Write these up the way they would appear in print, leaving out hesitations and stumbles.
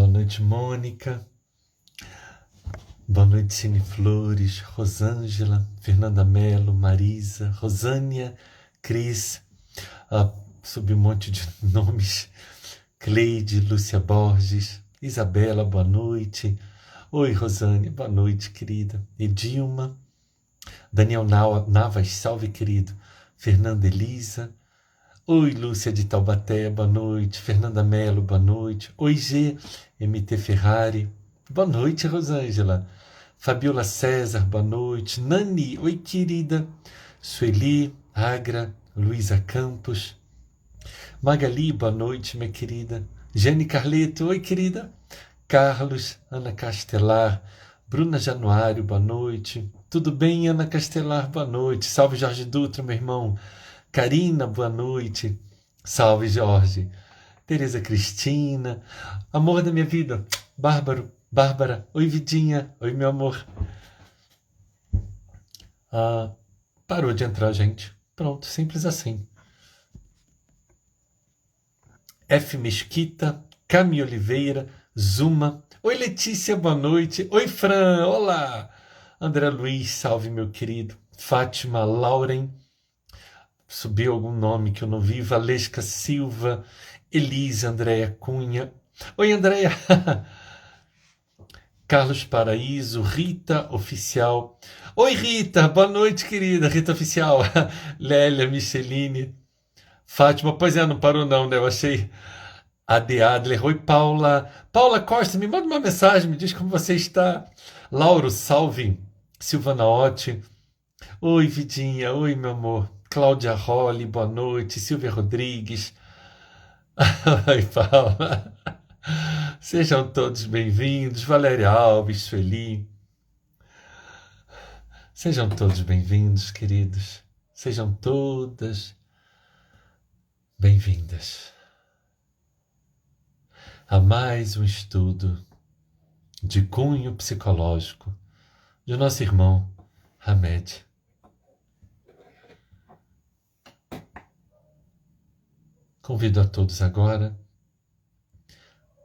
Boa noite, Mônica. Boa noite, Cine Flores, Rosângela, Fernanda Mello, Marisa, Rosânia, Cris. Subi um monte de nomes. Cleide, Lúcia Borges, Isabela, boa noite. Oi, Rosânia, boa noite, querida. Edilma, Daniel Navas, salve, querido. Fernanda Elisa. Oi, Lúcia de Taubaté, boa noite. Fernanda Mello, boa noite. Oi, G, MT Ferrari. Boa noite, Rosângela. Fabiola César, boa noite. Nani, oi, querida. Sueli, Agra, Luísa Campos. Magali, boa noite, minha querida. Jane Carleto, oi, querida. Carlos, Ana Castelar. Bruna Januário, boa noite. Tudo bem, Ana Castelar, boa noite. Salve, Jorge Dutra, meu irmão. Karina, boa noite. Salve, Jorge. Tereza Cristina. Amor da minha vida. Bárbara. Oi, Vidinha. Oi, meu amor. Parou de entrar, gente. Pronto, simples assim. F. Mesquita. Cami Oliveira. Zuma. Oi, Letícia, boa noite. Oi, Fran, olá. André Luiz, salve, meu querido. Fátima Lauren. Subiu algum nome que eu não vi. Valesca Silva. Elisa Andréia Cunha. Oi, Andréia. Carlos Paraíso. Rita Oficial. Oi, Rita. Boa noite, querida. Rita Oficial. Lélia Micheline. Fátima. Pois é, não parou não, né? Eu achei... Ade Adler. Oi, Paula. Paula Costa, me manda uma mensagem. Me diz como você está. Lauro, salve. Silvana Otti. Oi, Vidinha. Oi, meu amor. Cláudia Rolli, boa noite. Silvia Rodrigues. Oi, Paula. Sejam todos bem-vindos. Valéria Alves, Sueli. Sejam todos bem-vindos, queridos. Sejam todas bem-vindas a mais um estudo de cunho psicológico de nosso irmão Hamed. Convido a todos agora,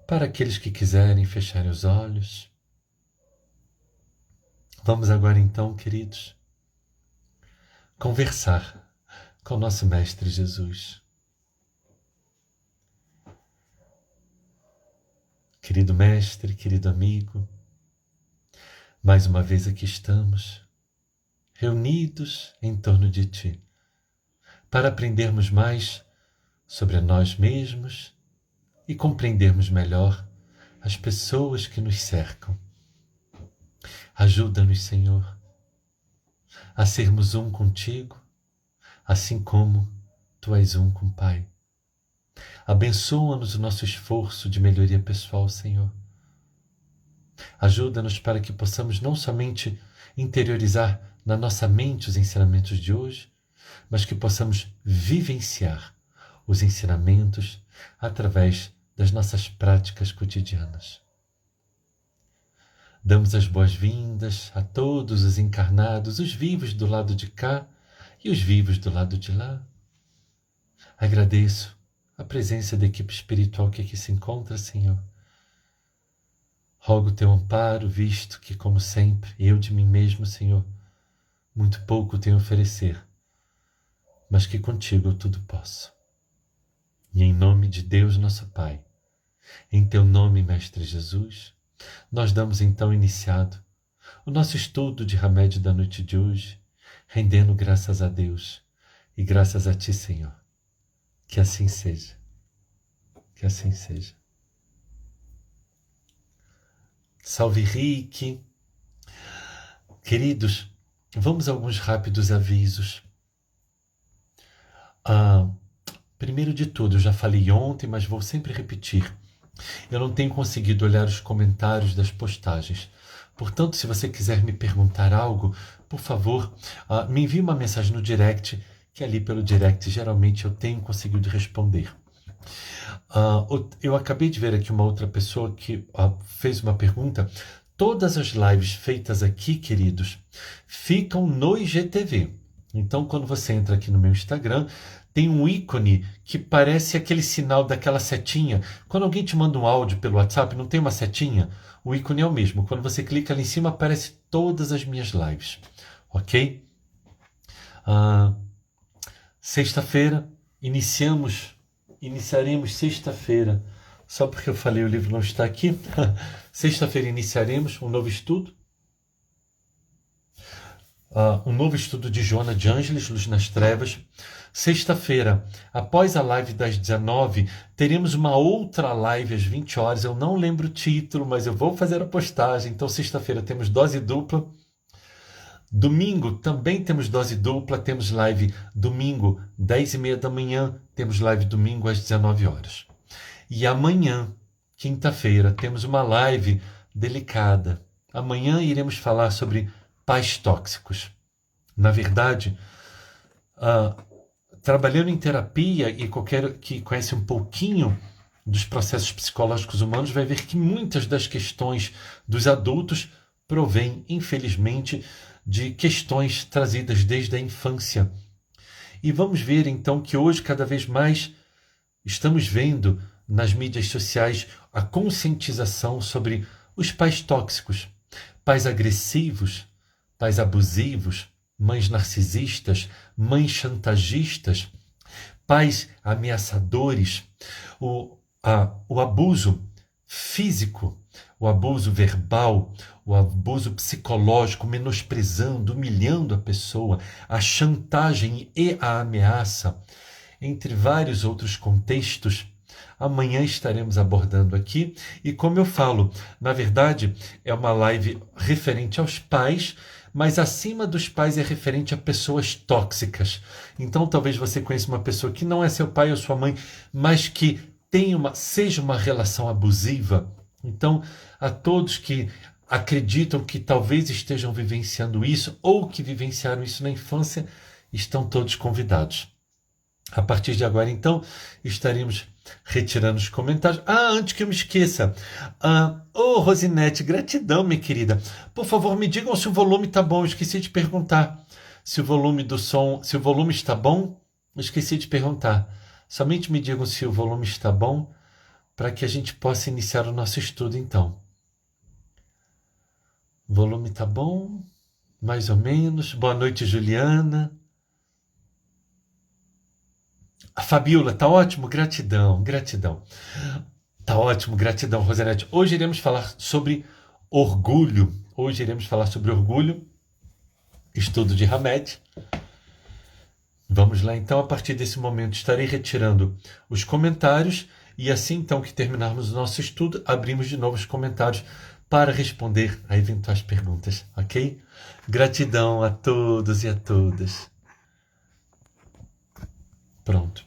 para aqueles que quiserem fecharem os olhos. Vamos agora então, queridos, conversar com nosso Mestre Jesus. Querido Mestre, querido amigo, mais uma vez aqui estamos, reunidos em torno de Ti, para aprendermos mais sobre nós mesmos e compreendermos melhor as pessoas que nos cercam. Ajuda-nos, Senhor, a sermos um contigo, assim como Tu és um com o Pai. Abençoa-nos o nosso esforço de melhoria pessoal, Senhor. Ajuda-nos para que possamos não somente interiorizar na nossa mente os ensinamentos de hoje, mas que possamos vivenciar os ensinamentos através das nossas práticas cotidianas. Damos as boas-vindas a todos os encarnados, os vivos do lado de cá e os vivos do lado de lá. Agradeço a presença da equipe espiritual que aqui se encontra, Senhor. Rogo teu amparo, visto que, como sempre, eu de mim mesmo, Senhor, muito pouco tenho a oferecer, mas que contigo eu tudo posso. E em nome de Deus, nosso Pai, em teu nome, Mestre Jesus, nós damos então iniciado o nosso estudo de Hamed da noite de hoje, rendendo graças a Deus e graças a Ti, Senhor. Que assim seja. Que assim seja. Salve, Rick. Queridos, vamos a alguns rápidos avisos. Primeiro de tudo, eu já falei ontem, mas vou sempre repetir. Eu não tenho conseguido olhar os comentários das postagens. Portanto, se você quiser me perguntar algo, por favor, me envie uma mensagem no direct, que ali pelo direct geralmente eu tenho conseguido responder. Eu acabei de ver aqui uma outra pessoa que fez uma pergunta. Todas as lives feitas aqui, queridos, ficam no IGTV. Então, quando você entra aqui no meu Instagram, tem um ícone que parece aquele sinal daquela setinha. Quando alguém te manda um áudio pelo WhatsApp, não tem uma setinha? O ícone é o mesmo. Quando você clica ali em cima, aparece todas as minhas lives. Ok? Sexta-feira, iniciaremos sexta-feira. Só porque eu falei o livro não está aqui. Sexta-feira iniciaremos um novo estudo. Um novo estudo de Joana de Ângeles, Luz nas Trevas. Sexta-feira, após a live das 19, teremos uma outra live às 20 horas. Eu não lembro o título, mas eu vou fazer a postagem. Então, sexta-feira temos dose dupla. Domingo também temos dose dupla. Temos live domingo, 10h30 da manhã. Temos live domingo às 19 horas. E amanhã, quinta-feira, temos uma live delicada. Amanhã iremos falar sobre pais tóxicos. Na verdade, trabalhando em terapia e qualquer que conhece um pouquinho dos processos psicológicos humanos vai ver que muitas das questões dos adultos provêm, infelizmente, de questões trazidas desde a infância. E vamos ver então que hoje cada vez mais estamos vendo nas mídias sociais a conscientização sobre os pais tóxicos, pais agressivos, pais abusivos, mães narcisistas, mães chantagistas, pais ameaçadores, o abuso físico, o abuso verbal, o abuso psicológico, menosprezando, humilhando a pessoa, a chantagem e a ameaça, entre vários outros contextos. Amanhã estaremos abordando aqui e, como eu falo, na verdade é uma live referente aos pais, mas acima dos pais é referente a pessoas tóxicas. Então talvez você conheça uma pessoa que não é seu pai ou sua mãe, mas que seja uma relação abusiva. Então, a todos que acreditam que talvez estejam vivenciando isso ou que vivenciaram isso na infância, estão todos convidados. A partir de agora, então, estaremos retirando os comentários. Antes que eu me esqueça. Rosinete, gratidão, minha querida. Por favor, me digam se o volume está bom. Eu esqueci de perguntar. Se o volume do som, se o volume está bom, eu esqueci de perguntar. Somente me digam se o volume está bom, para que a gente possa iniciar o nosso estudo, então. O volume está bom? Mais ou menos. Boa noite, Juliana. A Fabiola, tá ótimo? Gratidão, gratidão. Tá ótimo, gratidão, Rosanete. Hoje iremos falar sobre orgulho. Estudo de Hamed. Vamos lá, então, a partir desse momento estarei retirando os comentários e assim, então, que terminarmos o nosso estudo, abrimos de novo os comentários para responder a eventuais perguntas, ok? Gratidão a todos e a todas. Pronto.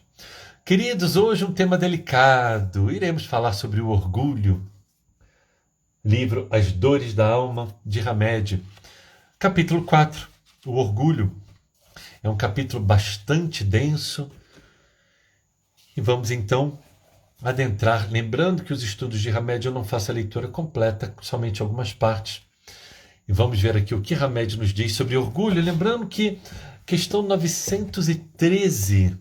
Queridos, hoje um tema delicado. Iremos falar sobre o orgulho. Livro As Dores da Alma, de Hamed. Capítulo 4. O orgulho. É um capítulo bastante denso. E vamos então adentrar. Lembrando que os estudos de Hamed eu não faço a leitura completa, somente algumas partes. E vamos ver aqui o que Hamed nos diz sobre orgulho. Lembrando que questão 913...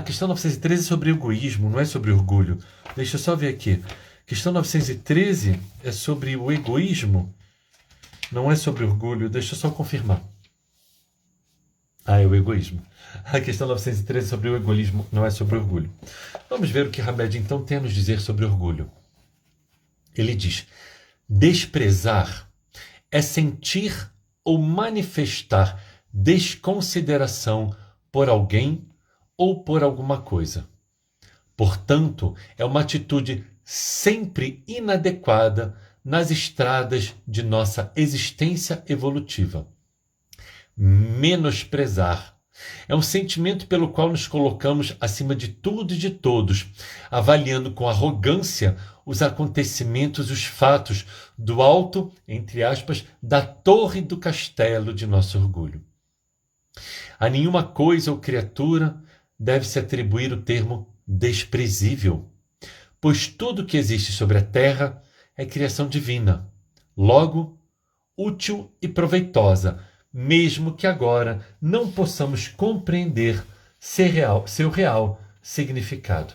questão 913 é sobre egoísmo, não é sobre orgulho. Deixa eu só ver aqui. Questão 913 é sobre o egoísmo, não é sobre orgulho. Deixa eu só confirmar. É o egoísmo. A questão 913 é sobre o egoísmo, não é sobre orgulho. Vamos ver o que Hamed então tem a nos dizer sobre orgulho. Ele diz: desprezar é sentir ou manifestar desconsideração por alguém ou por alguma coisa. Portanto, é uma atitude sempre inadequada nas estradas de nossa existência evolutiva. Menosprezar é um sentimento pelo qual nos colocamos acima de tudo e de todos, avaliando com arrogância os acontecimentos e os fatos do alto, entre aspas, da torre do castelo de nosso orgulho. A nenhuma coisa ou criatura deve-se atribuir o termo desprezível, pois tudo que existe sobre a terra é criação divina, logo útil e proveitosa, mesmo que agora não possamos compreender seu real significado.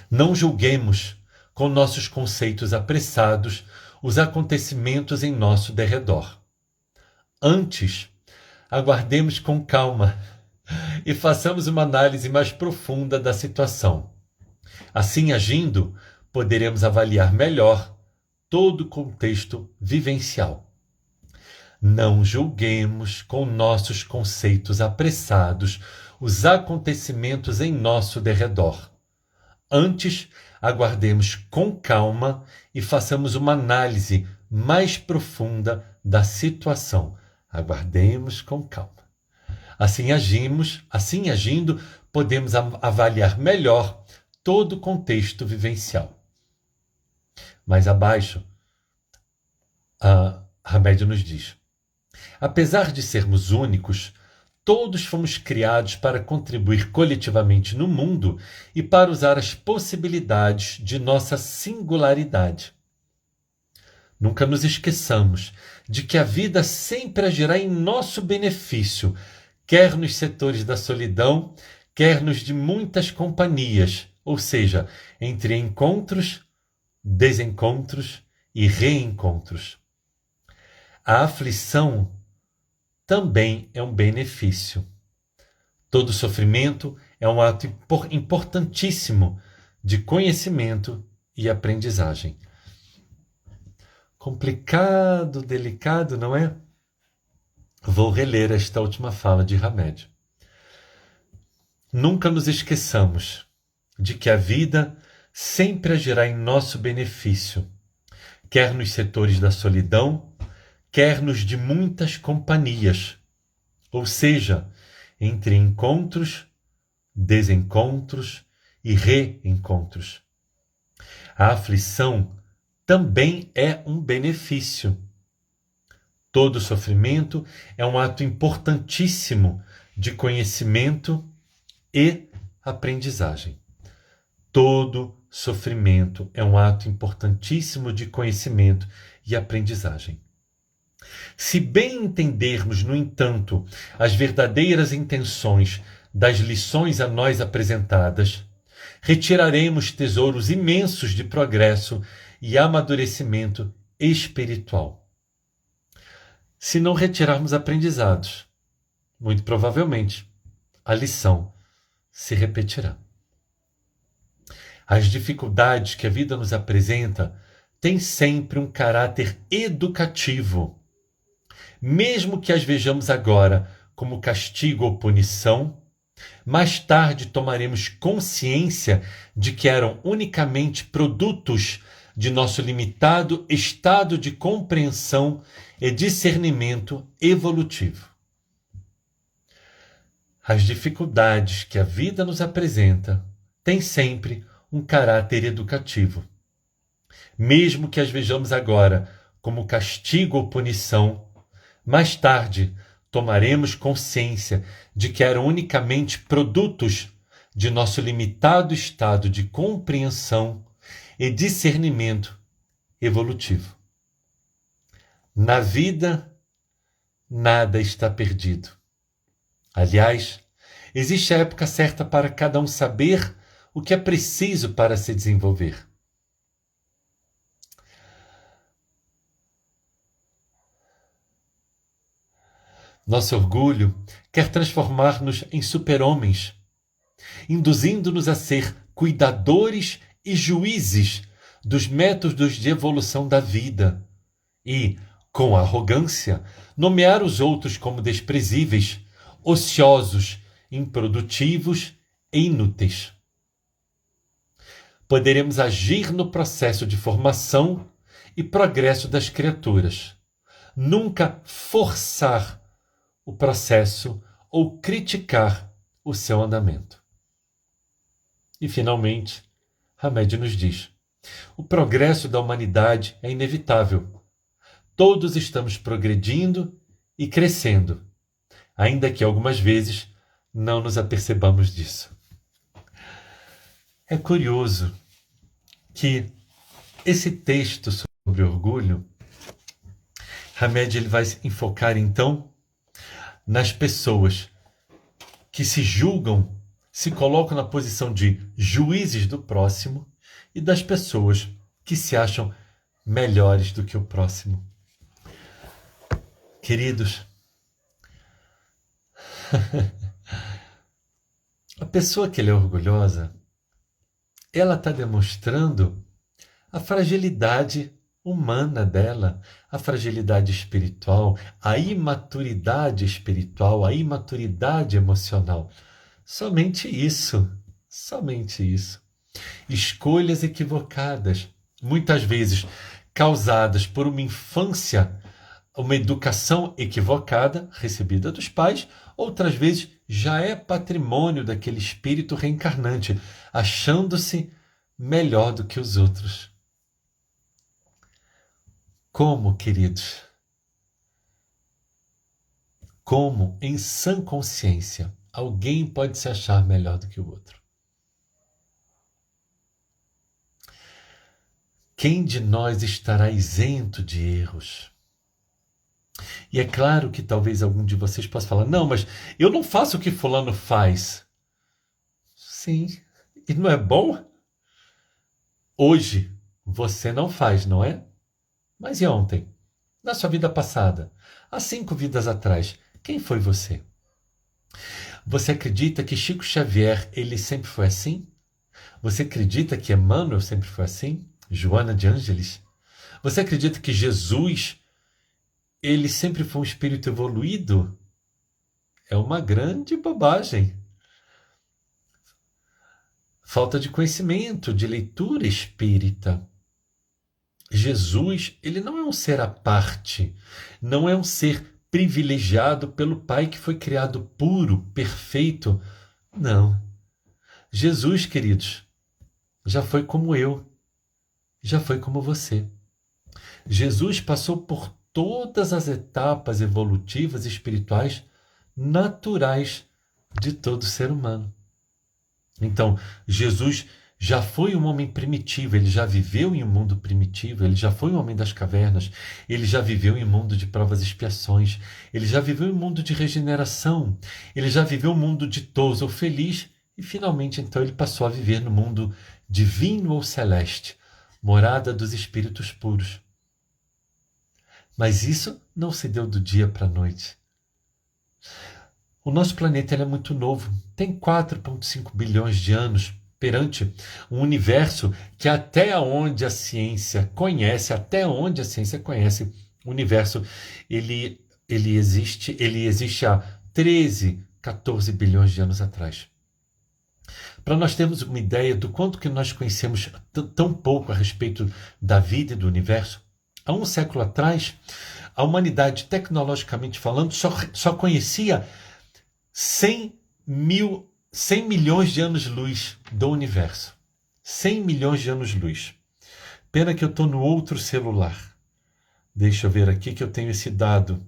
Não julguemos com nossos conceitos apressados os acontecimentos em nosso derredor. Antes, aguardemos com calma e façamos uma análise mais profunda da situação. Assim, agindo, poderemos avaliar melhor todo o contexto vivencial. Não julguemos com nossos conceitos apressados os acontecimentos em nosso derredor. Antes, aguardemos com calma e façamos uma análise mais profunda da situação. Aguardemos com calma. Assim agindo, podemos avaliar melhor todo o contexto vivencial. Mais abaixo, Hamed nos diz: apesar de sermos únicos, todos fomos criados para contribuir coletivamente no mundo e para usar as possibilidades de nossa singularidade. Nunca nos esqueçamos de que a vida sempre agirá em nosso benefício, quer nos setores da solidão, quer nos de muitas companhias, ou seja, entre encontros, desencontros e reencontros. A aflição também é um benefício. Todo sofrimento é um ato importantíssimo de conhecimento e aprendizagem. Complicado, delicado, não é? Vou reler esta última fala de Hamed. Nunca nos esqueçamos de que a vida sempre agirá em nosso benefício, quer nos setores da solidão, quer nos de muitas companhias, ou seja, entre encontros, desencontros e reencontros. A aflição também é um benefício. Todo sofrimento é um ato importantíssimo de conhecimento e aprendizagem. Todo sofrimento é um ato importantíssimo de conhecimento e aprendizagem. Se bem entendermos, no entanto, as verdadeiras intenções das lições a nós apresentadas, retiraremos tesouros imensos de progresso e amadurecimento espiritual. Se não retirarmos aprendizados, muito provavelmente a lição se repetirá. As dificuldades que a vida nos apresenta têm sempre um caráter educativo. Mesmo que as vejamos agora como castigo ou punição, mais tarde tomaremos consciência de que eram unicamente produtos de nosso limitado estado de compreensão e discernimento evolutivo. As dificuldades que a vida nos apresenta têm sempre um caráter educativo. Mesmo que as vejamos agora como castigo ou punição, mais tarde tomaremos consciência de que eram unicamente produtos de nosso limitado estado de compreensão e discernimento evolutivo. Na vida, nada está perdido. Aliás, existe a época certa para cada um saber o que é preciso para se desenvolver. Nosso orgulho quer transformar-nos em super-homens, induzindo-nos a ser cuidadores e juízes dos métodos de evolução da vida e, com arrogância, nomear os outros como desprezíveis, ociosos, improdutivos e inúteis. Poderemos agir no processo de formação e progresso das criaturas, nunca forçar o processo ou criticar o seu andamento. E, finalmente, Hamed nos diz: o progresso da humanidade é inevitável. Todos estamos progredindo e crescendo, ainda que algumas vezes não nos apercebamos disso. É curioso que esse texto sobre orgulho, Hamed ele vai enfocar então nas pessoas que se julgam, se colocam na posição de juízes do próximo e das pessoas que se acham melhores do que o próximo. Queridos, a pessoa que é orgulhosa, ela está demonstrando a fragilidade humana dela, a fragilidade espiritual, a imaturidade espiritual, a imaturidade emocional. Somente isso, somente isso. Escolhas equivocadas, muitas vezes causadas por uma infância, uma educação equivocada recebida dos pais, outras vezes já é patrimônio daquele espírito reencarnante, achando-se melhor do que os outros. Como, queridos? Como, em sã consciência, alguém pode se achar melhor do que o outro? Quem de nós estará isento de erros? E é claro que talvez algum de vocês possa falar, não, mas eu não faço o que fulano faz. Sim, e não é bom? Hoje você não faz, não é? Mas e ontem? Na sua vida passada? Há 5 vidas atrás, quem foi você? Você acredita que Chico Xavier, ele sempre foi assim? Você acredita que Emmanuel sempre foi assim? Joana de Ângeles? Você acredita que Jesus, ele sempre foi um espírito evoluído? É uma grande bobagem. Falta de conhecimento, de leitura espírita. Jesus, ele não é um ser à parte, não é um ser privilegiado pelo Pai que foi criado puro, perfeito. Não. Jesus, queridos, já foi como eu, já foi como você. Jesus passou por todas as etapas evolutivas e espirituais naturais de todo ser humano. Então, Jesus já foi um homem primitivo, ele já viveu em um mundo primitivo, ele já foi um homem das cavernas, ele já viveu em um mundo de provas e expiações, ele já viveu em um mundo de regeneração, ele já viveu um mundo ditoso ou feliz, e finalmente então ele passou a viver no mundo divino ou celeste, morada dos espíritos puros. Mas isso não se deu do dia para a noite. O nosso planeta ele é muito novo, tem 4,5 bilhões de anos perante um universo que até onde a ciência conhece, o universo ele existe há 13, 14 bilhões de anos atrás. Para nós termos uma ideia do quanto que nós conhecemos tão pouco a respeito da vida e do universo, há um século atrás, a humanidade, tecnologicamente falando, só conhecia 100 milhões de anos-luz do universo. 100 milhões de anos-luz. Pena que eu estou no outro celular. Deixa eu ver aqui que eu tenho esse dado.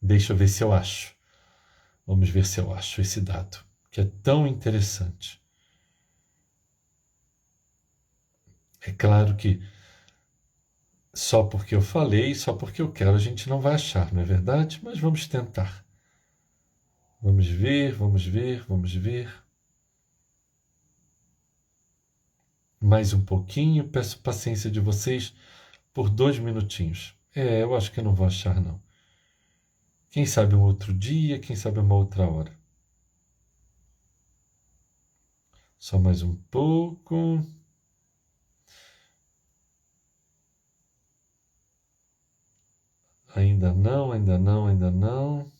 Deixa eu ver se eu acho. Vamos ver se eu acho esse dado, que é tão interessante. É claro que só porque eu falei, só porque eu quero, a gente não vai achar, não é verdade? Mas vamos tentar. Vamos ver, vamos ver, vamos ver. Mais um pouquinho, peço paciência de vocês por 2 minutinhos. Eu acho que eu não vou achar, não. Quem sabe um outro dia, quem sabe uma outra hora. Só mais um pouco. Ainda não, ainda não, ainda não.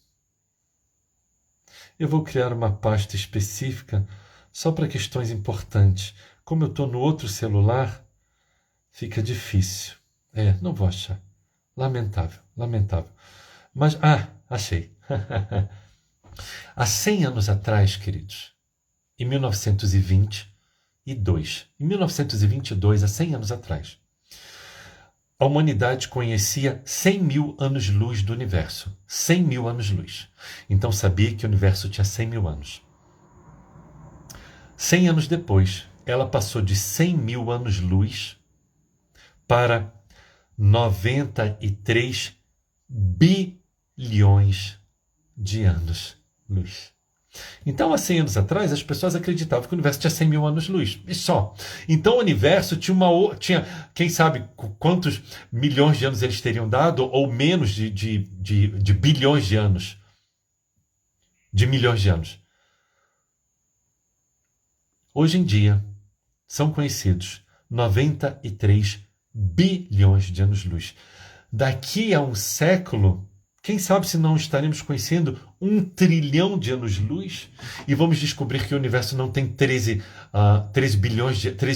Eu vou criar uma pasta específica só para questões importantes. Como eu estou no outro celular, fica difícil. Não vou achar. Lamentável, lamentável. Mas, achei. Há 100 anos atrás, queridos, em 1922, há 100 anos atrás, a humanidade conhecia 100 mil anos-luz do universo. 100 mil anos-luz. Então sabia que o universo tinha 100 mil anos. 100 anos depois, ela passou de 100 mil anos-luz para 93 bilhões de anos-luz. Então, há 100 anos atrás, as pessoas acreditavam que o universo tinha 100 mil anos-luz. E só. Então, o universo tinha quem sabe quantos milhões de anos eles teriam dado, ou menos de bilhões de anos. De milhões de anos. Hoje em dia, são conhecidos 93 bilhões de anos-luz. Daqui a um século, quem sabe se não estaremos conhecendo 1 trilhão de anos-luz e vamos descobrir que o universo não tem 13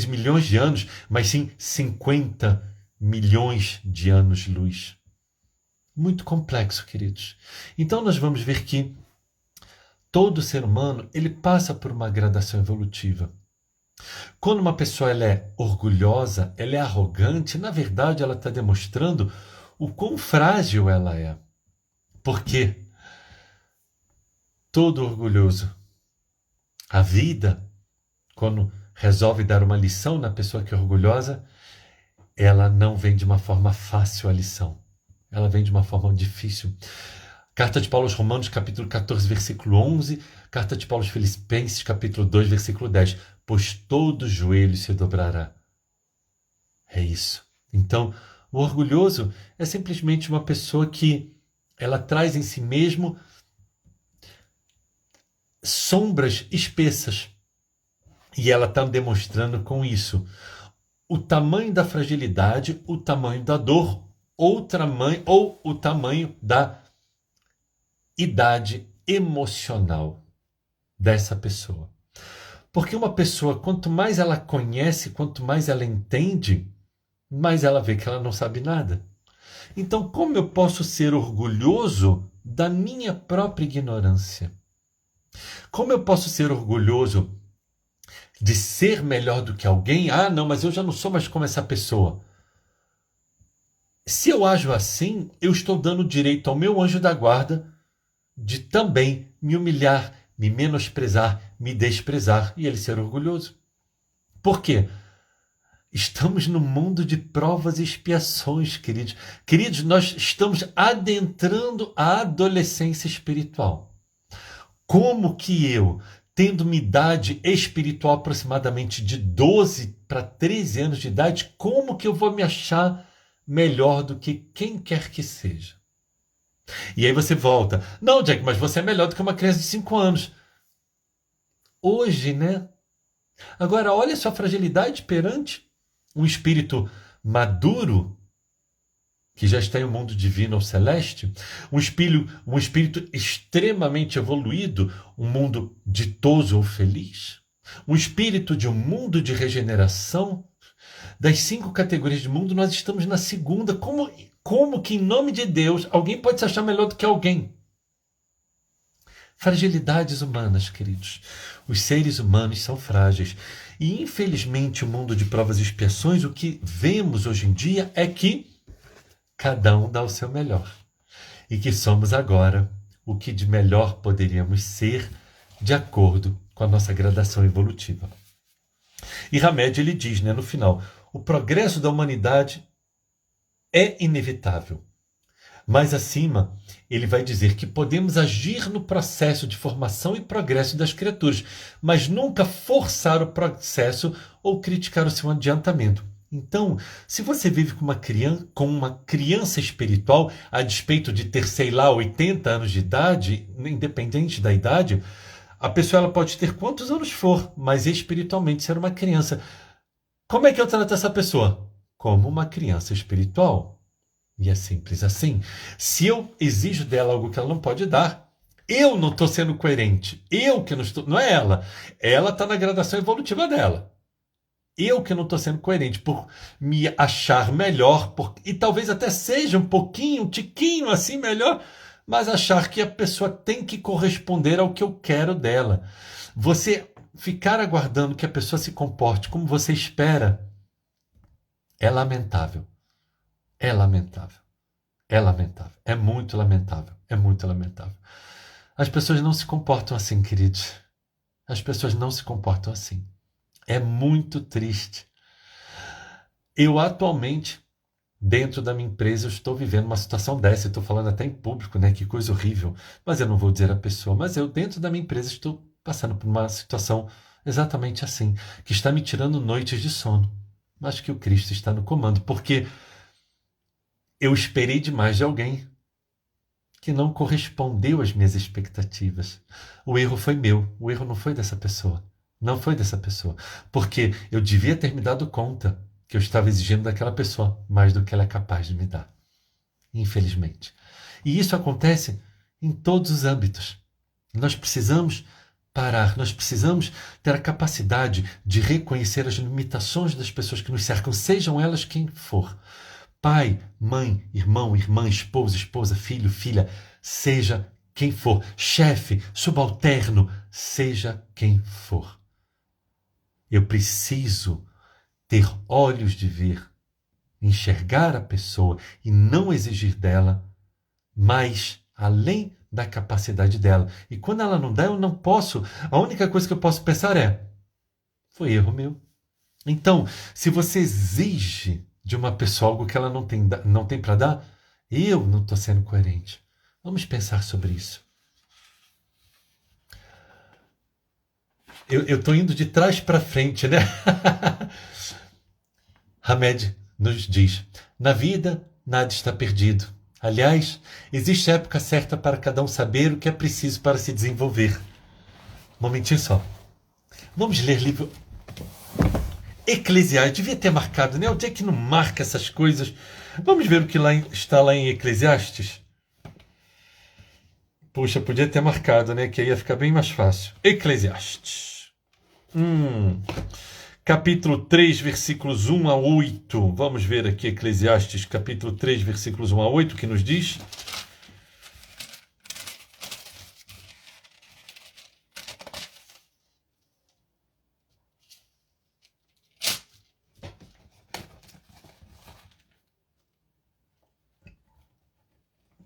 milhões de anos, mas sim 50 milhões de anos-luz. Muito complexo, queridos. Então nós vamos ver que todo ser humano ele passa por uma gradação evolutiva. Quando uma pessoa ela é orgulhosa, ela é arrogante, na verdade ela está demonstrando o quão frágil ela é. Por quê? Todo orgulhoso. A vida, quando resolve dar uma lição na pessoa que é orgulhosa, ela não vem de uma forma fácil a lição. Ela vem de uma forma difícil. Carta de Paulo aos Romanos, capítulo 14, versículo 11. Carta de Paulo aos Filipenses, capítulo 2, versículo 10. Pois todo joelho se dobrará. É isso. Então, o orgulhoso é simplesmente uma pessoa que ela traz em si mesmo sombras espessas. E ela está demonstrando com isso o tamanho da fragilidade, o tamanho da dor, ou o tamanho da idade emocional dessa pessoa. Porque uma pessoa, quanto mais ela conhece, quanto mais ela entende, mais ela vê que ela não sabe nada. Então, como eu posso ser orgulhoso da minha própria ignorância? Como eu posso ser orgulhoso de ser melhor do que alguém? Ah, não, mas eu já não sou mais como essa pessoa. Se eu ajo assim, eu estou dando direito ao meu anjo da guarda de também me humilhar, me menosprezar, me desprezar e ele ser orgulhoso. Por quê? Estamos no mundo de provas e expiações, queridos. Queridos, nós estamos adentrando a adolescência espiritual. Como que eu, tendo uma idade espiritual aproximadamente de 12 para 13 anos de idade, como que eu vou me achar melhor do que quem quer que seja? E aí você volta. Não, Jack, mas você é melhor do que uma criança de 5 anos. Hoje, né? Agora, olha a sua fragilidade perante um espírito maduro, que já está em um mundo divino ou celeste, um espírito extremamente evoluído, um mundo ditoso ou feliz, um espírito de um mundo de regeneração. Das 5 categorias de mundo, nós estamos na segunda. Como que, em nome de Deus, alguém pode se achar melhor do que alguém? Fragilidades humanas, queridos. Os seres humanos são frágeis. E, infelizmente, o mundo de provas e expiações, o que vemos hoje em dia é que cada um dá o seu melhor. E que somos agora o que de melhor poderíamos ser de acordo com a nossa gradação evolutiva. E Hamed, ele diz, no final, o progresso da humanidade é inevitável. Mais acima, ele vai dizer que podemos agir no processo de formação e progresso das criaturas, mas nunca forçar o processo ou criticar o seu adiantamento. Então, se você vive com uma criança espiritual, a despeito de ter, sei lá, 80 anos de idade, independente da idade, a pessoa ela pode ter quantos anos for, mas espiritualmente ser uma criança. Como é que eu trato essa pessoa? Como uma criança espiritual. E é simples assim. Se eu exijo dela algo que ela não pode dar, eu não estou sendo coerente. Eu que não estou. Não é ela. Ela está na gradação evolutiva dela. Eu que não estou sendo coerente por me achar melhor, e talvez até seja um pouquinho, um tiquinho assim melhor, mas achar que a pessoa tem que corresponder ao que eu quero dela. Você ficar aguardando que a pessoa se comporte como você espera é lamentável. É lamentável. É lamentável. É muito lamentável. É muito lamentável. As pessoas não se comportam assim, queridos. As pessoas não se comportam assim. É muito triste. Eu atualmente dentro da minha empresa eu estou vivendo uma situação dessa, eu estou falando até em público, né? Que coisa horrível, mas eu não vou dizer a pessoa, mas eu dentro da minha empresa estou passando por uma situação exatamente assim, que está me tirando noites de sono, mas que o Cristo está no comando, porque eu esperei demais de alguém que não correspondeu às minhas expectativas. O erro foi meu, o erro não foi dessa pessoa. Não foi dessa pessoa. Porque eu devia ter me dado conta que eu estava exigindo daquela pessoa mais do que ela é capaz de me dar. Infelizmente. E isso acontece em todos os âmbitos. Nós precisamos parar, nós precisamos ter a capacidade de reconhecer as limitações das pessoas que nos cercam, sejam elas quem for. Pai, mãe, irmão, irmã, esposo, esposa, filho, filha, seja quem for, chefe, subalterno, seja quem for. Eu preciso ter olhos de ver, enxergar a pessoa e não exigir dela mais além da capacidade dela. E quando ela não dá, eu não posso. A única coisa que eu posso pensar é: foi erro meu. Então, se você exige de uma pessoa algo que ela não tem para dar, eu não estou sendo coerente. Vamos pensar sobre isso. Eu estou indo de trás para frente, né? Hamed nos diz: na vida, nada está perdido. Aliás, existe época certa para cada um saber o que é preciso para se desenvolver. Um momentinho só. Vamos ler livro Eclesiastes. Devia ter marcado, né? Onde é que não marca essas coisas? Vamos ver o que está lá em Eclesiastes? Puxa, podia ter marcado, né? Que aí ia ficar bem mais fácil. Eclesiastes. Capítulo 3, versículos 1 a 8. Vamos ver aqui Eclesiastes, capítulo 3, versículos 1 a 8, que nos diz: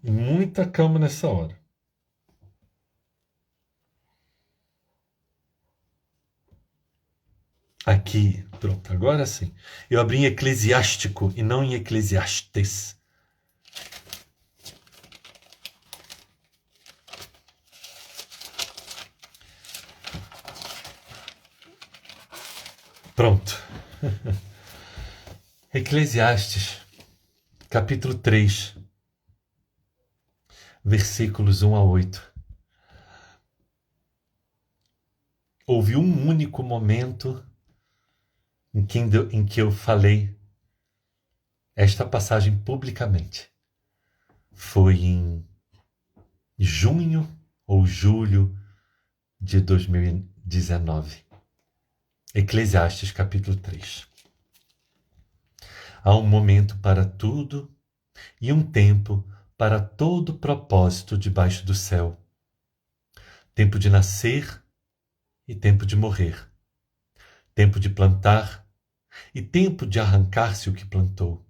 muita calma nessa hora. Aqui, pronto, agora sim. Eu abri em Eclesiástico e não em Eclesiastes. Pronto. Eclesiastes, capítulo 3, versículos 1 a 8. Houve um único momento em que eu falei esta passagem publicamente. Foi em junho ou julho de 2019. Eclesiastes, capítulo 3. Há um momento para tudo e um tempo para todo propósito debaixo do céu. Tempo de nascer e tempo de morrer. Tempo de plantar e tempo de arrancar-se o que plantou.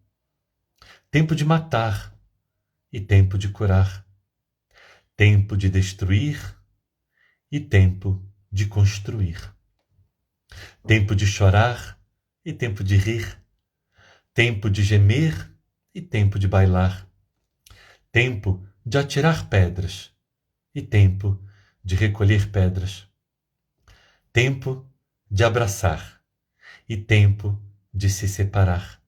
Tempo de matar e tempo de curar. Tempo de destruir e tempo de construir. Tempo de chorar e tempo de rir. Tempo de gemer e tempo de bailar. Tempo de atirar pedras e tempo de recolher pedras. Tempo de abraçar e tempo de se separar.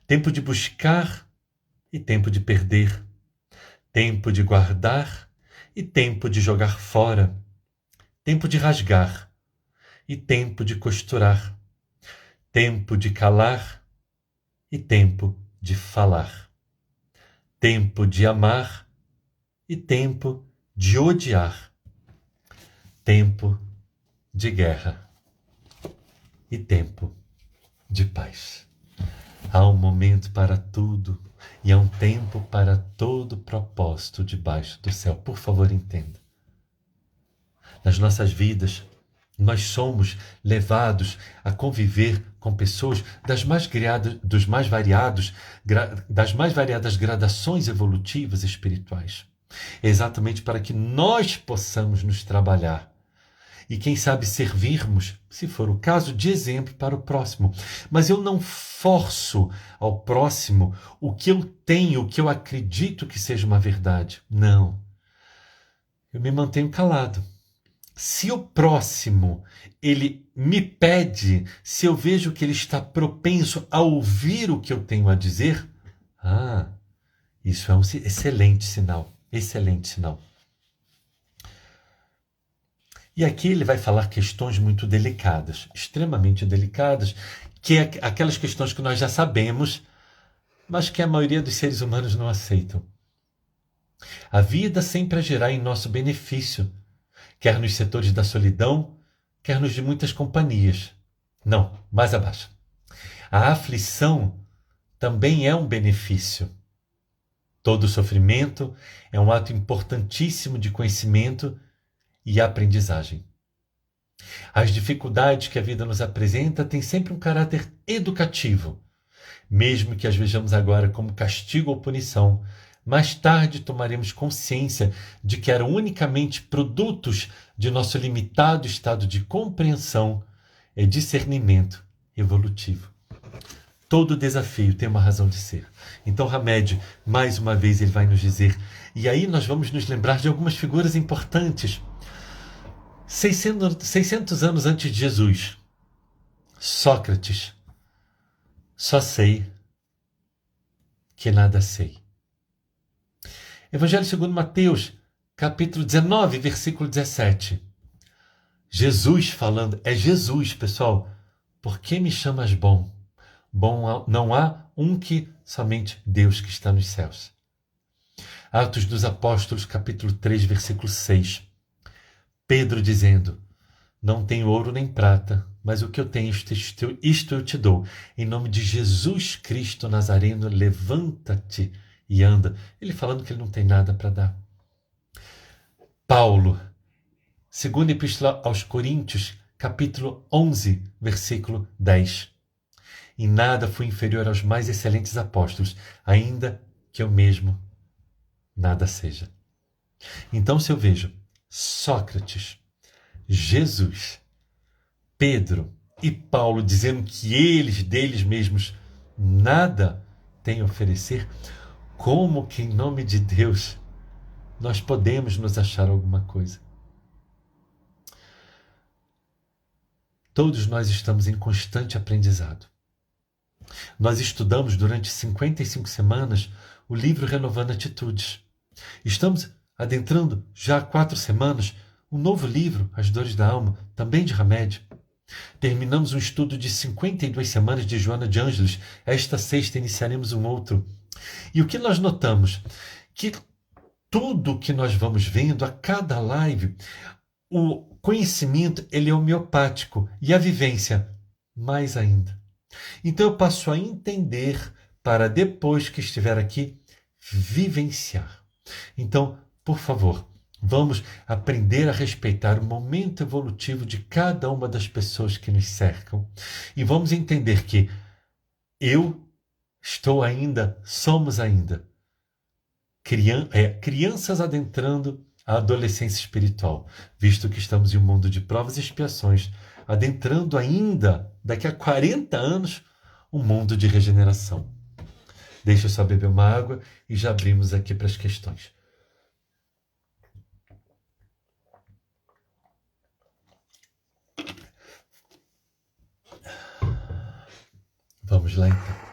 Tempo de buscar e tempo de perder. Tempo de guardar e tempo de jogar fora. Tempo de rasgar e tempo de costurar. Tempo de calar e tempo de falar. Tempo de amar e tempo de odiar. Tempo de guerra e tempo de paz. Há um momento para tudo e há um tempo para todo propósito debaixo do céu. Por favor, entenda. Nas nossas vidas, nós somos levados a conviver com pessoas das mais variadas gradações evolutivas espirituais. É exatamente para que nós possamos nos trabalhar e quem sabe servirmos, se for o caso, de exemplo para o próximo. Mas eu não forço ao próximo o que eu tenho, o que eu acredito que seja uma verdade. Não. Eu me mantenho calado. Se o próximo, ele me pede, se eu vejo que ele está propenso a ouvir o que eu tenho a dizer, isso é um excelente sinal. Excelente sinal. E aqui ele vai falar questões muito delicadas, extremamente delicadas, que é aquelas questões que nós já sabemos, mas que a maioria dos seres humanos não aceitam. A vida sempre agirá em nosso benefício, quer nos setores da solidão, quer nos de muitas companhias. Não, mais abaixo. A aflição também é um benefício. Todo sofrimento é um ato importantíssimo de conhecimento e aprendizagem. As dificuldades que a vida nos apresenta têm sempre um caráter educativo. Mesmo que as vejamos agora como castigo ou punição, mais tarde tomaremos consciência de que eram unicamente produtos de nosso limitado estado de compreensão e discernimento evolutivo. Todo desafio tem uma razão de ser. Então, Hamed, mais uma vez, ele vai nos dizer, e aí nós vamos nos lembrar de algumas figuras importantes. 600 anos antes de Jesus, Sócrates, só sei que nada sei. Evangelho segundo Mateus, capítulo 19, versículo 17. Jesus falando, é Jesus, pessoal. Por que me chamas bom? Bom não há um que somente Deus que está nos céus. Atos dos Apóstolos, capítulo 3, versículo 6. Pedro dizendo, não tenho ouro nem prata, mas o que eu tenho, isto eu te dou. Em nome de Jesus Cristo Nazareno, levanta-te e anda. Ele falando que ele não tem nada para dar. Paulo, segunda epístola aos Coríntios, capítulo 11, versículo 10. Em nada fui inferior aos mais excelentes apóstolos, ainda que eu mesmo nada seja. Então, se eu vejo Sócrates, Jesus, Pedro e Paulo dizendo que eles, deles mesmos, nada têm a oferecer, como que em nome de Deus nós podemos nos achar alguma coisa? Todos nós estamos em constante aprendizado. Nós estudamos durante 55 semanas o livro Renovando Atitudes. Estamos adentrando já há 4 semanas um novo livro, As Dores da Alma, também de Hamed. Terminamos um estudo de 52 semanas de Joana de Ângeles. Esta sexta iniciaremos um outro. E o que nós notamos? Que tudo que nós vamos vendo a cada live, o conhecimento ele é homeopático e a vivência mais ainda. Então eu passo a entender para depois que estiver aqui, vivenciar. Então, por favor, vamos aprender a respeitar o momento evolutivo de cada uma das pessoas que nos cercam e vamos entender que eu estou ainda, somos ainda crianças adentrando a adolescência espiritual, visto que estamos em um mundo de provas e expiações, adentrando ainda, daqui a 40 anos, um mundo de regeneração. Deixa eu só beber uma água e já abrimos aqui para as questões. Vamos lá então.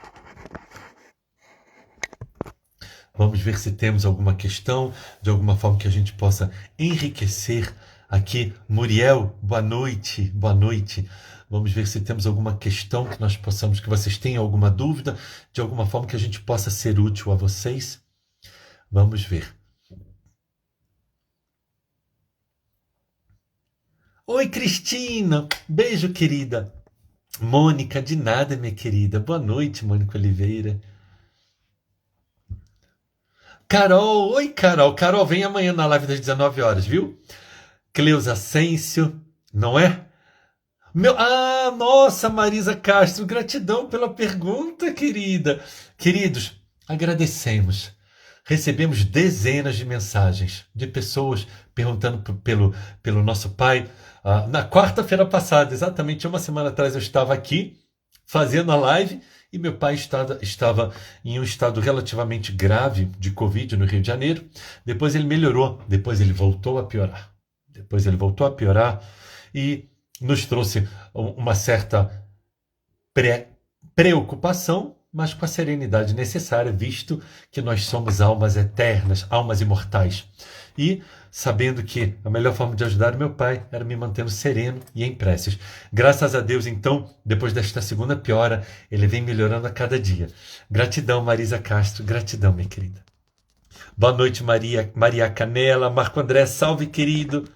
Vamos ver se temos alguma questão, de alguma forma que a gente possa enriquecer aqui. Muriel, boa noite, boa noite. Vamos ver se temos alguma questão que nós possamos, que vocês tenham alguma dúvida, de alguma forma que a gente possa ser útil a vocês. Vamos ver. Oi, Cristina, beijo, querida. Mônica, de nada, minha querida. Boa noite, Mônica Oliveira. Carol, oi Carol. Carol, vem amanhã na live das 19 horas, viu? Cleusa Ascencio, não é? Nossa, Marisa Castro, gratidão pela pergunta, querida. Queridos, agradecemos. recebemos dezenas de mensagens de pessoas perguntando pelo nosso pai. Na quarta-feira passada, exatamente uma semana atrás, eu estava aqui fazendo a live e meu pai estava em um estado relativamente grave de Covid no Rio de Janeiro. Depois ele melhorou, depois ele voltou a piorar. E nos trouxe uma certa preocupação, mas com a serenidade necessária, visto que nós somos almas eternas, almas imortais. E sabendo que a melhor forma de ajudar o meu pai era me mantendo sereno e em preces. Graças a Deus, então, depois desta segunda piora, ele vem melhorando a cada dia. Gratidão, Marisa Castro. Gratidão, minha querida. Boa noite, Maria Canela. Marco André, salve, querido.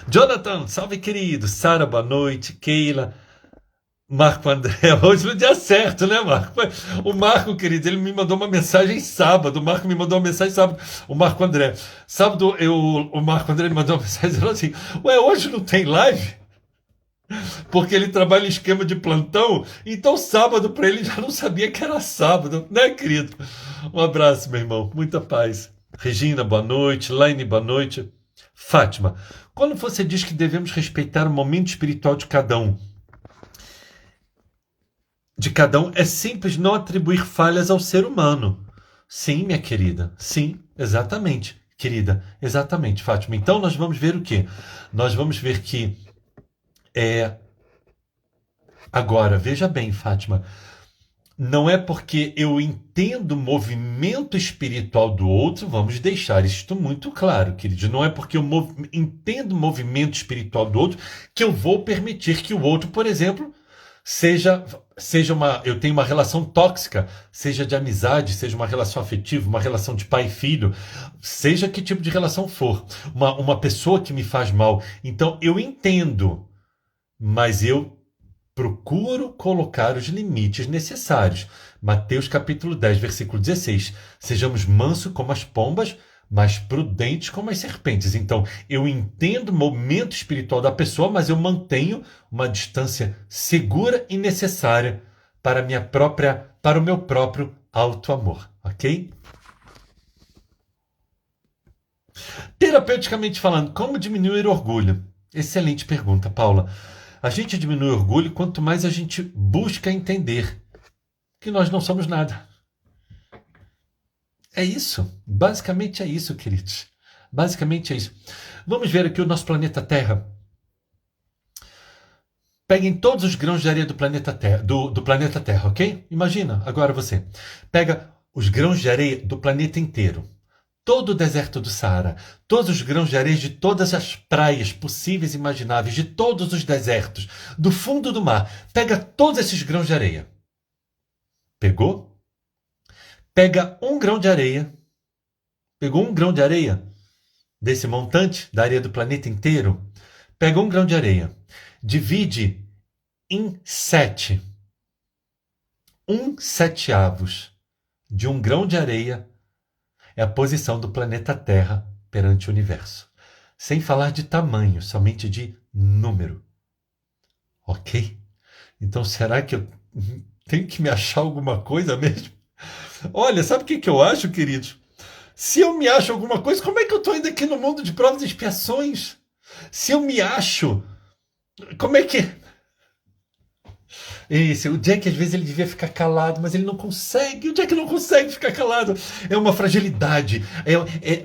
Jonathan, salve, querido. Sara, boa noite. Keila. Marco André, hoje no dia certo, né, Marco? O Marco, querido, ele me mandou uma mensagem sábado. O Marco me mandou uma mensagem sábado. O Marco André. Sábado, o Marco André me mandou uma mensagem dizendo assim: ué, hoje não tem live? Porque ele trabalha em esquema de plantão, então sábado para ele já não sabia que era sábado, né, querido? Um abraço, meu irmão. Muita paz. Regina, boa noite. Laine, boa noite. Fátima, quando você diz que devemos respeitar o momento espiritual de cada um, é simples não atribuir falhas ao ser humano. Sim, minha querida. Sim, exatamente, querida. Exatamente, Fátima. Então nós vamos ver o quê? Nós vamos ver que agora, veja bem, Fátima, não é porque eu entendo o movimento espiritual do outro, vamos deixar isto muito claro, querido. Não é porque eu entendo o movimento espiritual do outro que eu vou permitir que o outro, por exemplo, eu tenho uma relação tóxica, seja de amizade, seja uma relação afetiva, uma relação de pai e filho, seja que tipo de relação for, uma pessoa que me faz mal. Então eu entendo, mas eu procuro colocar os limites necessários. Mateus capítulo 10, versículo 16. Sejamos mansos como as pombas, mas prudentes como as serpentes. Então, eu entendo o momento espiritual da pessoa, mas eu mantenho uma distância segura e necessária para o meu próprio auto-amor, ok? Terapeuticamente falando, como diminuir o orgulho? Excelente pergunta, Paula. A gente diminui o orgulho quanto mais a gente busca entender que nós não somos nada. É isso. Basicamente é isso, queridos. Basicamente é isso. Vamos ver aqui o nosso planeta Terra. Peguem todos os grãos de areia do planeta Terra, do planeta Terra, ok? Imagina, agora você. Pega os grãos de areia do planeta inteiro. Todo o deserto do Saara, todos os grãos de areia de todas as praias possíveis e imagináveis, de todos os desertos, do fundo do mar. Pega todos esses grãos de areia. Pegou? Pega um grão de areia. Pegou um grão de areia desse montante, da areia do planeta inteiro. Pega um grão de areia. Divide em 7. 1/7 de um grão de areia é a posição do planeta Terra perante o universo. Sem falar de tamanho, somente de número. Ok? Então, será que eu tenho que me achar alguma coisa mesmo? Olha, sabe o que eu acho, queridos? Se eu me acho alguma coisa, como é que eu estou ainda aqui no mundo de provas e expiações? Se eu me acho, como é que... O Jack, às vezes, ele devia ficar calado, mas ele não consegue. O Jack não consegue ficar calado. É uma fragilidade.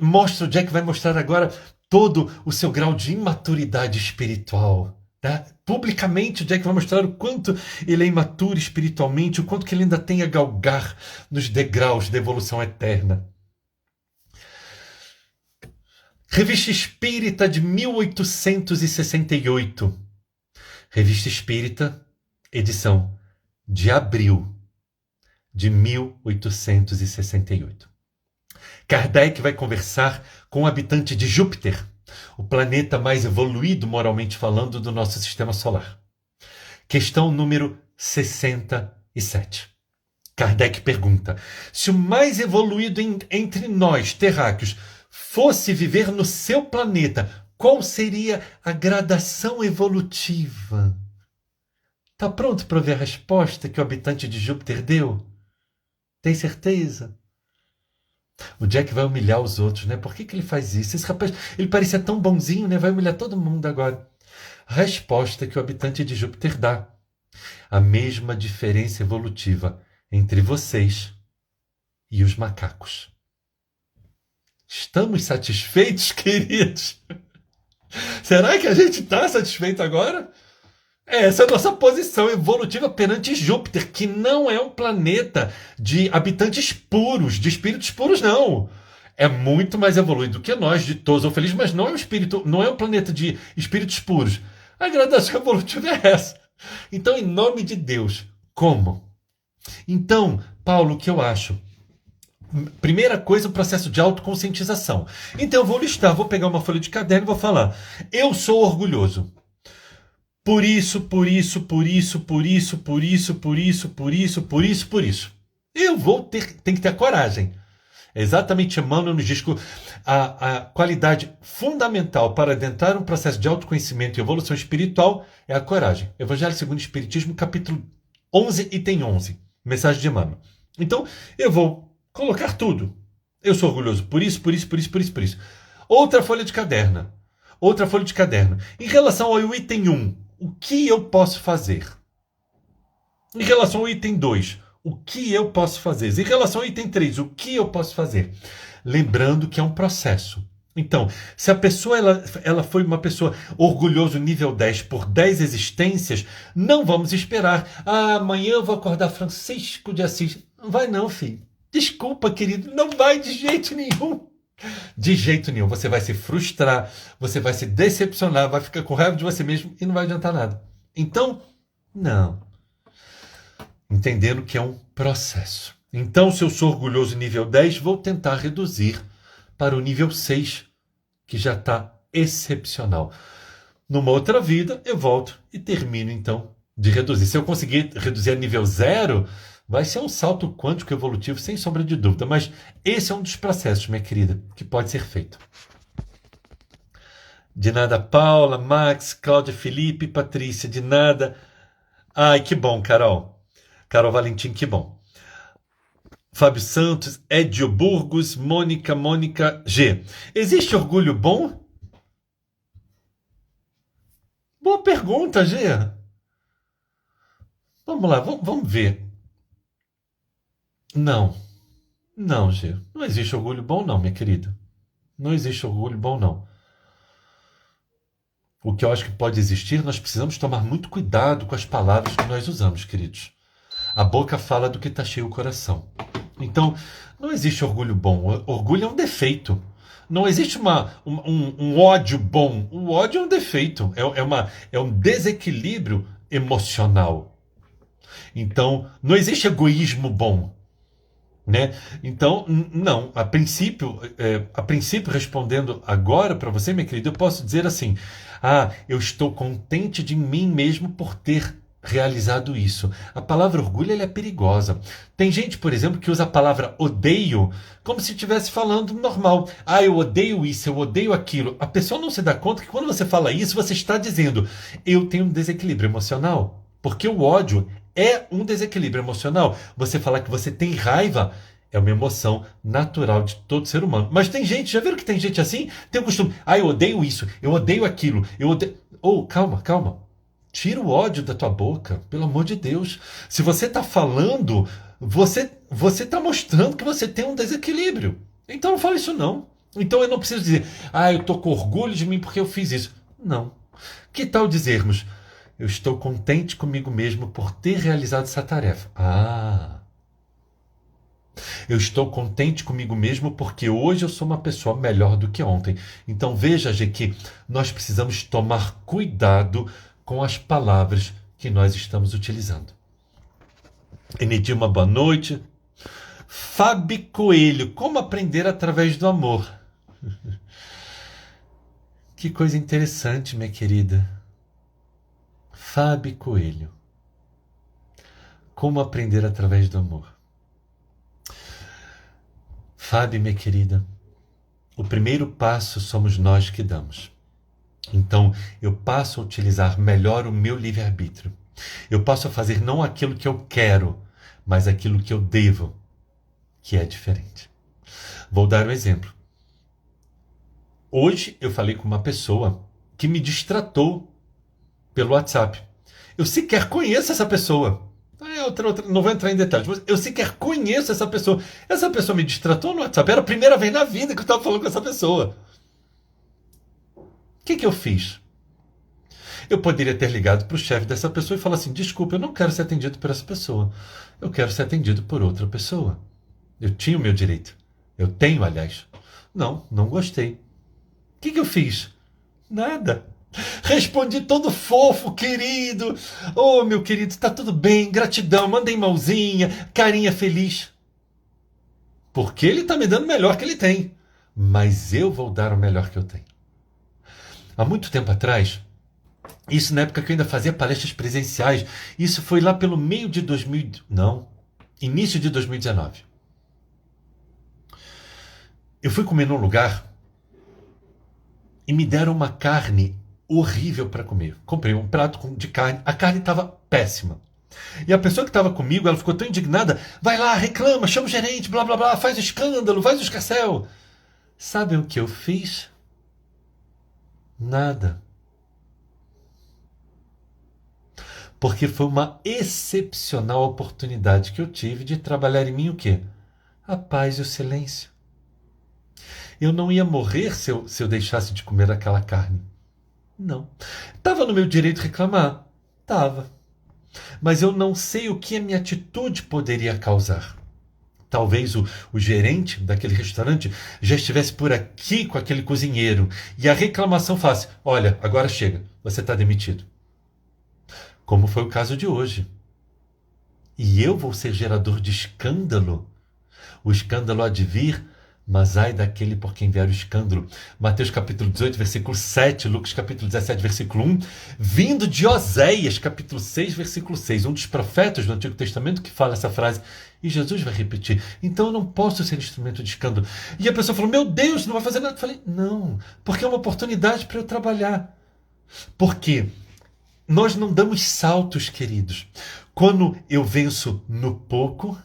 Mostra, o Jack vai mostrar agora todo o seu grau de imaturidade espiritual. Tá? Publicamente, o Jack vai mostrar o quanto ele é imaturo espiritualmente, o quanto que ele ainda tem a galgar nos degraus da evolução eterna. Revista Espírita de 1868. Revista Espírita, edição de abril de 1868. Kardec vai conversar com o habitante de Júpiter, o planeta mais evoluído moralmente falando do nosso sistema solar. Questão número 67. Kardec pergunta: se o mais evoluído entre nós, terráqueos, fosse viver no seu planeta, qual seria a gradação evolutiva? Está pronto para ver a resposta que o habitante de Júpiter deu? Tem certeza? O Jack vai humilhar os outros, né? Por que que ele faz isso? Esse rapaz, ele parecia tão bonzinho, né? Vai humilhar todo mundo agora. Resposta que o habitante de Júpiter dá. A mesma diferença evolutiva entre vocês e os macacos. Estamos satisfeitos, queridos? Será que a gente está satisfeito agora? Essa é a nossa posição evolutiva perante Júpiter, que não é um planeta de habitantes puros, de espíritos puros, não. É muito mais evoluído que nós, de todos ou felizes, mas não é um espírito, não é um planeta de espíritos puros. A gradação evolutiva é essa. Então, em nome de Deus, como? Então, Paulo, o que eu acho? Primeira coisa, o processo de autoconscientização. Então, eu vou listar, vou pegar uma folha de caderno e vou falar. Eu sou orgulhoso. Por isso, por isso, por isso, por isso, por isso, por isso, por isso, por isso, por isso. Eu vou ter, tem que ter a coragem. É exatamente Emmanuel nos diz que a qualidade fundamental para adentrar um processo de autoconhecimento e evolução espiritual é a coragem. Evangelho segundo o Espiritismo, capítulo 11, item 11. Mensagem de Emmanuel. Então, eu vou colocar tudo. Eu sou orgulhoso por isso, por isso, por isso, por isso, por isso. Outra folha de caderno. Outra folha de caderno. Em relação ao item 1, o que eu posso fazer? Em relação ao item 2, o que eu posso fazer? Em relação ao item 3, o que eu posso fazer? Lembrando que é um processo. Então, se a pessoa ela foi uma pessoa orgulhoso nível 10 por 10 existências, não vamos esperar. Ah, amanhã eu vou acordar Francisco de Assis. Não vai não, filho. Desculpa, querido. Não vai de jeito nenhum. De jeito nenhum. Você vai se frustrar, você vai se decepcionar, vai ficar com raiva de você mesmo e não vai adiantar nada. Então, não. Entendendo que é um processo. Então, se eu sou orgulhoso nível 10, vou tentar reduzir para o nível 6, que já está excepcional. Numa outra vida, eu volto e termino, então, de reduzir. Se eu conseguir reduzir a nível 0, vai ser um salto quântico evolutivo, sem sombra de dúvida. Mas esse é um dos processos, minha querida, que pode ser feito. De nada, Paula, Max, Cláudia, Felipe, Patrícia, de nada. Ai, que bom, Carol. Carol Valentim, que bom. Fábio Santos, Edio Burgos, Mônica G. Existe orgulho bom? Boa pergunta, G. Vamos lá, vamos ver. Não, G. Não existe orgulho bom, não, minha querida. Não existe orgulho bom, não. O que eu acho que pode existir, nós precisamos tomar muito cuidado com as palavras que nós usamos, queridos. A boca fala do que está cheio o coração. Então, não existe orgulho bom. Orgulho é um defeito. Não existe um ódio bom. O ódio é um defeito. É um desequilíbrio emocional. Então, não existe egoísmo bom. Né? Então, não. A princípio, respondendo agora para você, minha querida, eu posso dizer assim: eu estou contente de mim mesmo por ter realizado isso. A palavra orgulho ela é perigosa. Tem gente, por exemplo, que usa a palavra odeio como se estivesse falando normal. Eu odeio isso, eu odeio aquilo. A pessoa não se dá conta que quando você fala isso, você está dizendo: eu tenho um desequilíbrio emocional. Porque o ódio é um desequilíbrio emocional. Você falar que você tem raiva é uma emoção natural de todo ser humano. Mas tem gente, já viram que tem gente assim? Tem o costume: eu odeio isso, eu odeio aquilo, eu odeio... Calma. Tira o ódio da tua boca, pelo amor de Deus. Se você está falando, você está mostrando que você tem um desequilíbrio. Então não fala isso não. Então eu não preciso dizer: eu estou com orgulho de mim porque eu fiz isso. Não. Que tal dizermos: eu estou contente comigo mesmo por ter realizado essa tarefa. Eu estou contente comigo mesmo porque hoje eu sou uma pessoa melhor do que ontem. Então veja, G, que nós precisamos tomar cuidado com as palavras que nós estamos utilizando. Enedilma, boa noite. Fábio Coelho, como aprender através do amor? Que coisa interessante, minha querida. Fábio Coelho. Como aprender através do amor? Fábio, minha querida, o primeiro passo somos nós que damos. Então, eu passo a utilizar melhor o meu livre-arbítrio. Eu passo a fazer não aquilo que eu quero, mas aquilo que eu devo, que é diferente. Vou dar um exemplo. Hoje eu falei com uma pessoa que me distratou pelo WhatsApp. Eu sequer conheço essa pessoa. Não vou entrar em detalhes, mas eu sequer conheço essa pessoa. Essa pessoa me distratou no WhatsApp. Era a primeira vez na vida que eu estava falando com essa pessoa. O que eu fiz? Eu poderia ter ligado para o chefe dessa pessoa e falar assim: desculpa, eu não quero ser atendido por essa pessoa. Eu quero ser atendido por outra pessoa. Eu tinha o meu direito. Eu tenho, aliás. Não gostei. O que eu fiz? Nada. Respondi todo fofo, querido. Oh, meu querido, está tudo bem, gratidão, mandei mãozinha, carinha feliz. Porque ele está me dando o melhor que ele tem. Mas eu vou dar o melhor que eu tenho. Há muito tempo atrás, isso na época que eu ainda fazia palestras presenciais, isso foi lá pelo meio de início de 2019. Eu fui comer num lugar e me deram uma carne horrível para comer. Comprei um prato de carne, a carne estava péssima. E a pessoa que estava comigo, ela ficou tão indignada: vai lá, reclama, chama o gerente, blá blá blá, faz o escândalo, faz o escarcéu. Sabem o que eu fiz? Nada. Porque foi uma excepcional oportunidade que eu tive de trabalhar em mim o quê? A paz e o silêncio. Eu não ia morrer se eu deixasse de comer aquela carne. Não. Estava no meu direito de reclamar? Estava. Mas eu não sei o que a minha atitude poderia causar. Talvez o gerente daquele restaurante já estivesse por aqui com aquele cozinheiro e a reclamação fosse: olha, agora chega, você está demitido. Como foi o caso de hoje. E eu vou ser gerador de escândalo? O escândalo há de vir, mas ai daquele por quem vier o escândalo. Mateus capítulo 18, versículo 7, Lucas capítulo 17, versículo 1, vindo de Oséias, capítulo 6, versículo 6, um dos profetas do Antigo Testamento que fala essa frase, e Jesus vai repetir: então eu não posso ser instrumento de escândalo. E a pessoa falou: meu Deus, não vai fazer nada. Eu falei: não, porque é uma oportunidade para eu trabalhar. Porque nós não damos saltos, queridos. Quando eu venço no pouco,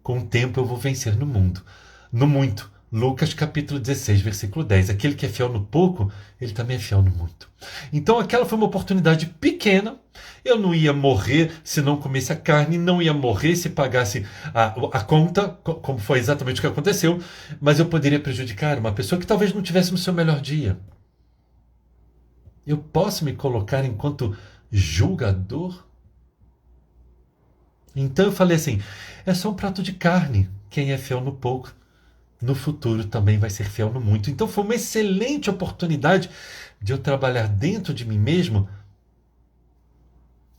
com o tempo eu vou vencer no mundo. No muito. Lucas capítulo 16, versículo 10. Aquele que é fiel no pouco, ele também é fiel no muito. Então aquela foi uma oportunidade pequena. Eu não ia morrer se não comesse a carne, não ia morrer se pagasse a conta, como foi exatamente o que aconteceu, mas eu poderia prejudicar uma pessoa que talvez não tivesse no seu melhor dia. Eu posso me colocar enquanto julgador? Então eu falei assim: é só um prato de carne. Quem é fiel no pouco, no futuro também vai ser fiel no muito. Então foi uma excelente oportunidade de eu trabalhar dentro de mim mesmo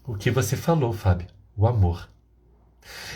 o que você falou, Fábio, o amor.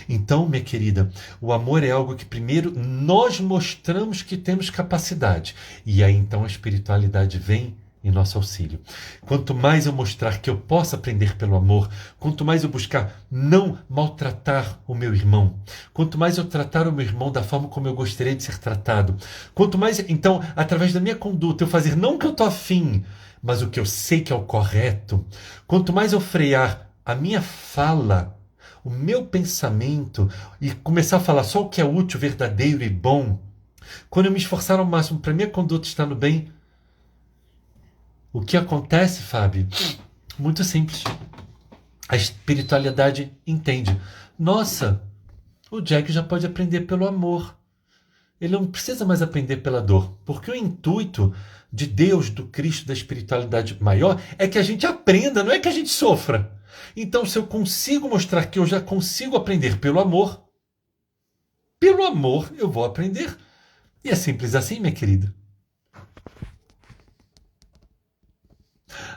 Então, minha querida, o amor é algo que primeiro nós mostramos que temos capacidade. E aí então a espiritualidade vem em nosso auxílio. Quanto mais eu mostrar que eu posso aprender pelo amor, quanto mais eu buscar não maltratar o meu irmão, quanto mais eu tratar o meu irmão da forma como eu gostaria de ser tratado, quanto mais, então, através da minha conduta, eu fazer não o que eu estou afim, mas o que eu sei que é o correto, quanto mais eu frear a minha fala, o meu pensamento e começar a falar só o que é útil, verdadeiro e bom, quando eu me esforçar ao máximo para minha conduta estar no bem, o que acontece, Fábio? Muito simples. A espiritualidade entende. Nossa, o Jack já pode aprender pelo amor. Ele não precisa mais aprender pela dor. Porque o intuito de Deus, do Cristo, da espiritualidade maior, é que a gente aprenda, não é que a gente sofra. Então, se eu consigo mostrar que eu já consigo aprender pelo amor eu vou aprender. E é simples assim, minha querida.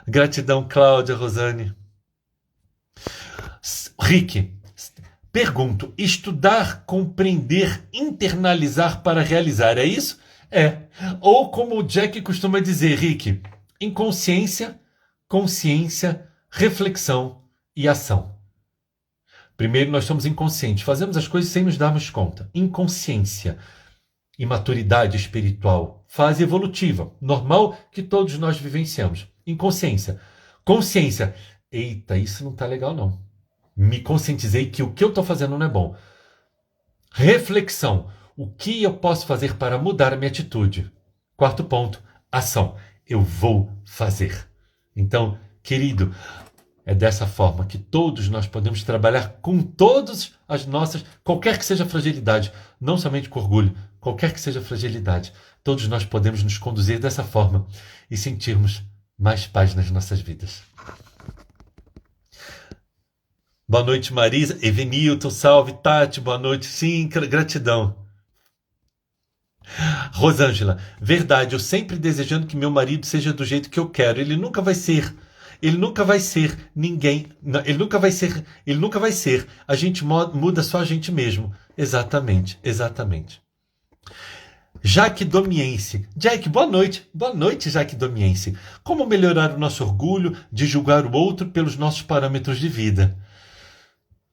Gratidão, Cláudia, Rosane. Rick, pergunto: estudar, compreender, internalizar para realizar, é isso? É. Ou como o Jack costuma dizer, Rick, inconsciência, consciência, reflexão e ação. Primeiro nós somos inconscientes, fazemos as coisas sem nos darmos conta. Inconsciência, imaturidade espiritual, fase evolutiva, normal que todos nós vivenciamos. Inconsciência. Consciência. Eita, isso não está legal não. Me conscientizei que o que eu estou fazendo não é bom. Reflexão. O que eu posso fazer para mudar a minha atitude? Quarto ponto, ação. Eu vou fazer. Então, querido, é dessa forma que todos nós podemos trabalhar com todas as nossas, qualquer que seja a fragilidade, não somente com orgulho, qualquer que seja a fragilidade, todos nós podemos nos conduzir dessa forma e sentirmos mais paz nas nossas vidas. Boa noite, Marisa. Evenilton, salve. Tati, boa noite. Sim, gratidão. Rosângela, verdade, eu sempre desejando que meu marido seja do jeito que eu quero. Ele nunca vai ser. Ele nunca vai ser ninguém. Ele nunca vai ser. Ele nunca vai ser. A gente muda só a gente mesmo. Exatamente, exatamente. Jaque Domiense. Jack, boa noite. Boa noite, Jaque Domiense. Como melhorar o nosso orgulho de julgar o outro pelos nossos parâmetros de vida?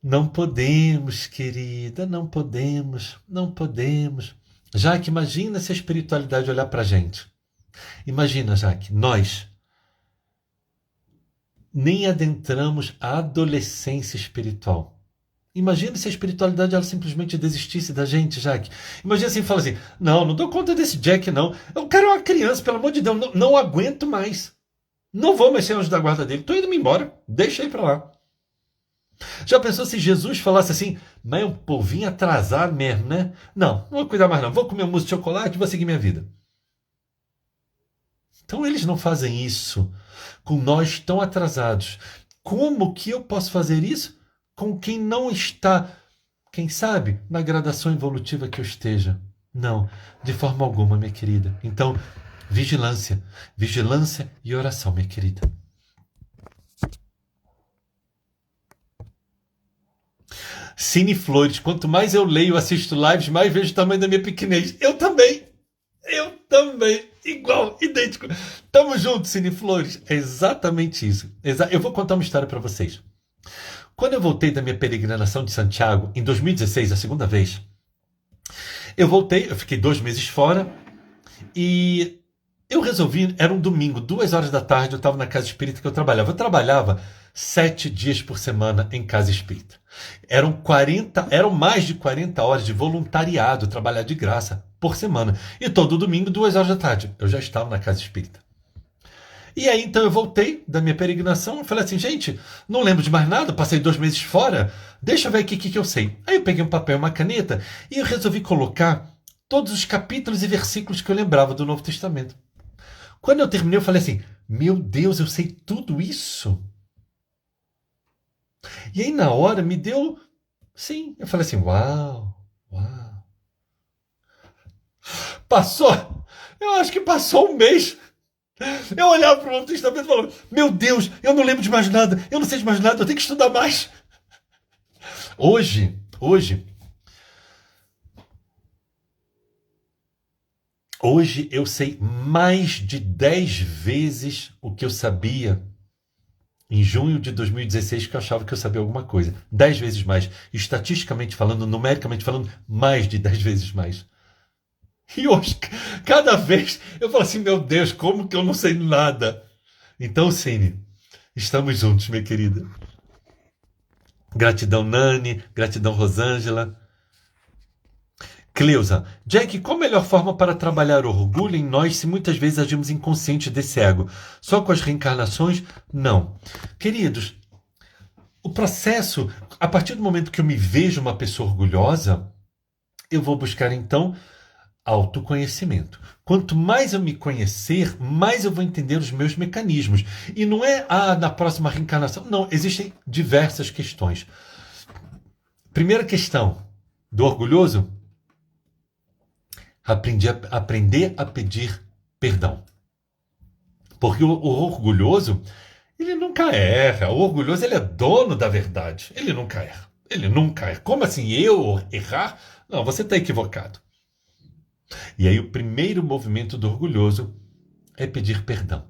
Não podemos, querida, não podemos, não podemos. Jaque, imagina se a espiritualidade olhar pra gente. Imagina, Jaque, nós nem adentramos a adolescência espiritual. Imagina se a espiritualidade ela simplesmente desistisse da gente, Jaque. Imagina assim, fala assim, não dou conta desse Jack, não. Eu quero uma criança, pelo amor de Deus, não aguento mais. Não vou mais ser anjo da guarda dele, tô indo me embora, deixa aí pra lá. Já pensou se Jesus falasse assim, mas um povinho atrasado mesmo, né? Não vou cuidar mais não, vou comer um mousse de chocolate e vou seguir minha vida. Então eles não fazem isso com nós tão atrasados. Como que eu posso fazer isso com quem não está, quem sabe, na gradação evolutiva que eu esteja? Não, de forma alguma, minha querida. Então, vigilância, vigilância e oração, minha querida. Cine Flores, quanto mais eu leio, assisto lives, mais vejo o tamanho da minha pequenez. Eu também, igual, idêntico. Tamo junto, Cine Flores. É exatamente isso. Eu vou contar uma história para vocês. Quando eu voltei da minha peregrinação de Santiago, em 2016, a segunda vez, eu fiquei 2 meses fora e eu resolvi, era um domingo, 2 horas da tarde, eu estava na casa espírita que eu trabalhava. Eu trabalhava 7 dias por semana em casa espírita. Eram mais de 40 horas de voluntariado, trabalhar de graça por semana. E todo domingo, 2 horas da tarde, eu já estava na casa espírita. E aí, então, eu voltei da minha peregrinação e falei assim, gente, não lembro de mais nada, passei 2 meses fora, deixa eu ver aqui o que eu sei. Aí eu peguei um papel e uma caneta e eu resolvi colocar todos os capítulos e versículos que eu lembrava do Novo Testamento. Quando eu terminei, eu falei assim, meu Deus, eu sei tudo isso? E aí, na hora, me deu... Sim, eu falei assim, uau. Passou, eu acho que passou 1 mês. Eu olhava para o Novo Testamento e falava, meu Deus, eu não lembro de mais nada, eu não sei de mais nada, eu tenho que estudar mais. Hoje eu sei mais de 10 vezes o que eu sabia em junho de 2016, que eu achava que eu sabia alguma coisa. 10 vezes mais. Estatisticamente falando, numericamente falando, mais de 10 vezes mais. E hoje, cada vez, eu falo assim, meu Deus, como que eu não sei nada? Então, Cine, estamos juntos, minha querida. Gratidão, Nani. Gratidão, Rosângela. Cleusa, Jack, qual a melhor forma para trabalhar o orgulho em nós se muitas vezes agimos inconscientes desse ego? Só com as reencarnações? Não. Queridos, o processo, a partir do momento que eu me vejo uma pessoa orgulhosa, eu vou buscar então autoconhecimento. Quanto mais eu me conhecer, mais eu vou entender os meus mecanismos. E não é na próxima reencarnação. Não, existem diversas questões. Primeira questão do orgulhoso, aprender a pedir perdão. Porque o orgulhoso, ele nunca erra. O orgulhoso, ele é dono da verdade. Ele nunca erra. Ele nunca erra. Como assim eu errar? Não, você está equivocado. E aí o primeiro movimento do orgulhoso é pedir perdão.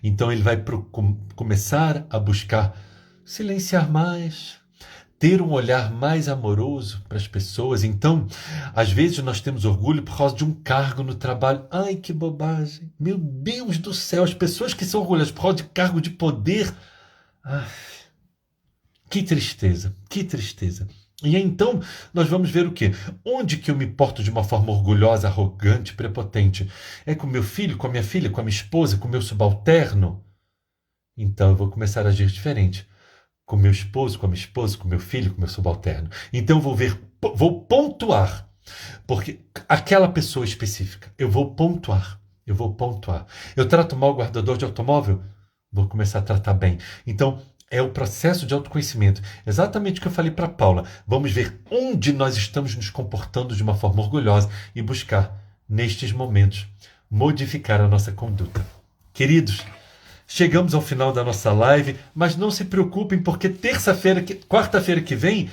Então ele vai começar a buscar silenciar mais, ter um olhar mais amoroso para as pessoas. Então, às vezes nós temos orgulho por causa de um cargo no trabalho. Ai, que bobagem. Meu Deus do céu, as pessoas que são orgulhosas por causa de cargo de poder. Ai, que tristeza, que tristeza. E então nós vamos ver o quê? Onde que eu me porto de uma forma orgulhosa, arrogante, prepotente? É com meu filho, com a minha filha, com a minha esposa, com o meu subalterno? Então eu vou começar a agir diferente. Com meu esposo, com a minha esposa, com meu filho, com meu subalterno. Então eu vou pontuar. Porque aquela pessoa específica, eu vou pontuar. Eu vou pontuar. Eu trato mal o guardador de automóvel? Vou começar a tratar bem. Então, é o processo de autoconhecimento. Exatamente o que eu falei para Paula. Vamos ver onde nós estamos nos comportando de uma forma orgulhosa e buscar, nestes momentos, modificar a nossa conduta. Queridos, chegamos ao final da nossa live, mas não se preocupem, porque quarta-feira que vem,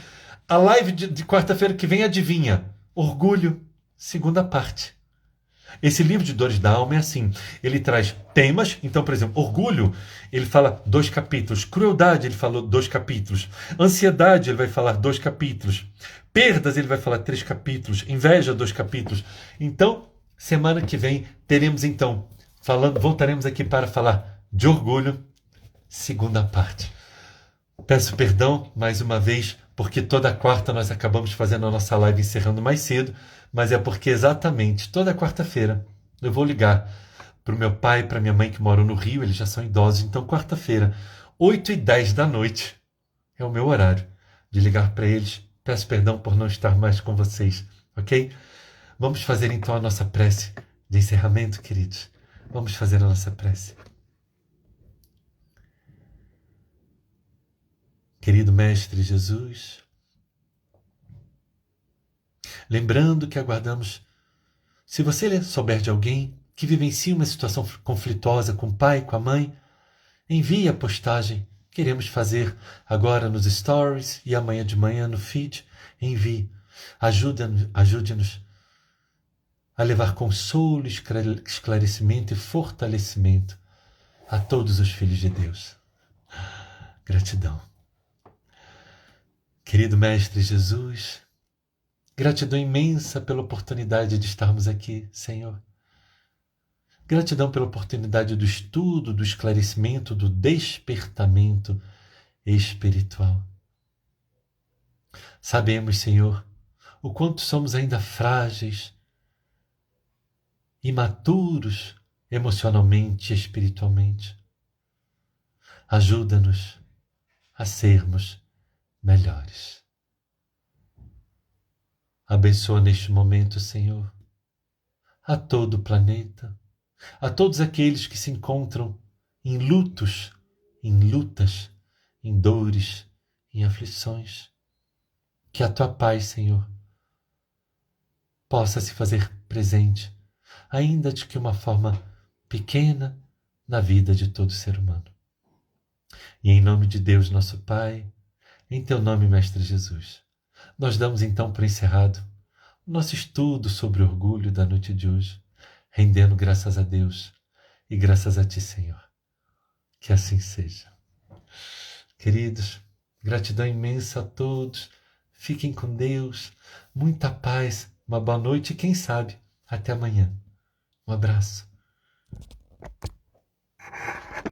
a live de quarta-feira que vem, adivinha? Orgulho, segunda parte. Esse livro de Dores da Alma é assim, ele traz temas, então, por exemplo, orgulho, ele fala 2 capítulos, crueldade, ele falou 2 capítulos, ansiedade, ele vai falar 2 capítulos, perdas, ele vai falar 3 capítulos, inveja, 2 capítulos. Então, semana que vem, teremos então, voltaremos aqui para falar de orgulho, segunda parte. Peço perdão mais uma vez, porque toda quarta nós acabamos fazendo a nossa live encerrando mais cedo, mas é porque exatamente toda quarta-feira eu vou ligar para o meu pai e para minha mãe que moram no Rio, eles já são idosos, então quarta-feira, 8h10 da noite, é o meu horário de ligar para eles. Peço perdão por não estar mais com vocês, ok? Vamos fazer então a nossa prece de encerramento, queridos. Vamos fazer a nossa prece. Querido Mestre Jesus, lembrando que aguardamos, se você souber de alguém que vivencia uma situação conflituosa com o pai, com a mãe, envie a postagem. Queremos fazer agora nos stories e amanhã de manhã no feed. Envie. Ajude-nos a levar consolo, esclarecimento e fortalecimento a todos os filhos de Deus. Gratidão. Querido Mestre Jesus, gratidão imensa pela oportunidade de estarmos aqui, Senhor. Gratidão pela oportunidade do estudo, do esclarecimento, do despertamento espiritual. Sabemos, Senhor, o quanto somos ainda frágeis, imaturos emocionalmente e espiritualmente. Ajuda-nos a sermos melhores. Abençoa neste momento, Senhor, a todo o planeta, a todos aqueles que se encontram em lutos, em lutas, em dores, em aflições. Que a tua paz, Senhor, possa se fazer presente, ainda de que uma forma pequena, na vida de todo ser humano. E em nome de Deus, nosso Pai, em teu nome, Mestre Jesus, nós damos então por encerrado o nosso estudo sobre orgulho da noite de hoje, rendendo graças a Deus e graças a ti, Senhor. Que assim seja. Queridos, gratidão imensa a todos. Fiquem com Deus, muita paz, uma boa noite e quem sabe, até amanhã. Um abraço.